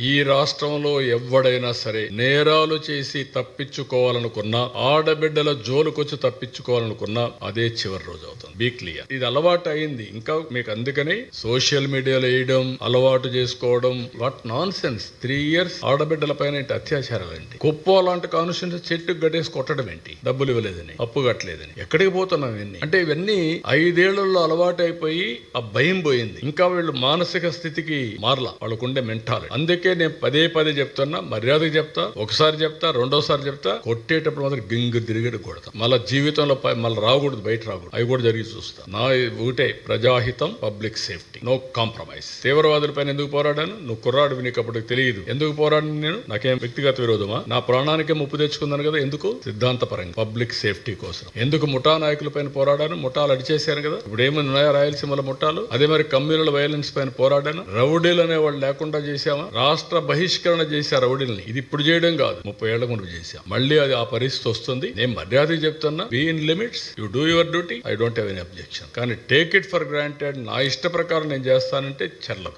ఈ రాష్ట్రంలో ఎవడైనా సరే నేరాలు చేసి తప్పించుకోవాలనుకున్నా, ఆడబిడ్డల జోలుకొచ్చి తప్పించుకోవాలనుకున్నా అదే చివరి రోజు అవుతుంది. Be clear. ఇది అలవాటు అయింది. ఇంకా మీకు అందుకని సోషల్ మీడియాలో వేయడం, అలవాటు చేసుకోవడం, వాట్ నాన్ సెన్స్. 3 years ఆడబిడ్డల పైన అత్యాచారాలు ఏంటి? కుప్ప లాంటి కాన్స్టిట్యూన్సీ చెట్టుకు గట్టేసి కొట్టడం ఏంటి? డబ్బులు ఇవ్వలేదని, అప్పు కట్టలేదని. ఎక్కడికి పోతున్నాం ఇవన్నీ? అంటే ఇవన్నీ 5 ఏళ్లలో అలవాటు అయిపోయి ఆ భయం పోయింది. ఇంకా వీళ్ళు మానసిక స్థితికి మారలా, వాళ్ళకుండే మెంటాలిటీ. అందుకే నేను పదే చెప్తున్నా, మర్యాదకు చెప్తా, ఒకసారి చెప్తా, రెండోసారి చెప్తా, కొట్టేటప్పుడు మాత్రం గింగు తిరిగి కొడతా. మళ్ళీ జీవితంలో మళ్ళీ రాకూడదు, బయట రాకూడదు. అవి కూడా జరిగి చూస్తా. నా ఒకటే ప్రజాహితం, పబ్లిక్ సేఫ్టీ, నో కాంప్రమైజ్. తీవ్రవాదుల పైన ఎందుకు పోరాడాను? నువ్వు కుర్రాడు, నీకు అప్పటికి తెలియదు. ఎందుకు పోరాడాను నేను? నాకేం వ్యక్తిగత విరోధమా? నా ప్రాణానికే ముప్పు తెచ్చుకున్నాను కదా. ఎందుకు? సిద్ధాంతపరంగా, పబ్లిక్ సేఫ్టీ కోసం. ఎందుకు ముఠా నాయకుల పైన పోరాడాను? ముఠాలు అడిచేశాను కదా. ఇప్పుడు ఏమైనా ఉన్నాయా రాయలసీమల ముఠాలు? అదే మరి కమ్యూనల్ వైలెన్స్ పైన పోరాడాను. రౌడీలు అనే వాళ్ళు లేకుండా చేశామా? రాష్ట్ర బహిష్కరణ చేశారు రౌడీలని. ఇది ఇప్పుడు చేయడం కాదు, 30 ఏళ్ల ముందు చేశాం. మళ్ళీ అది ఆ పరిస్థితి వస్తుంది. నేను మర్యాదగా చెప్తున్నా, be in limits, you do your duty, I don't have any objection. కానీ టేక్ ఇట్ ఫర్ గ్రాంటెడ్, నా ఇష్ట ప్రకారం నేను చేస్తానంటే చెల్లదు.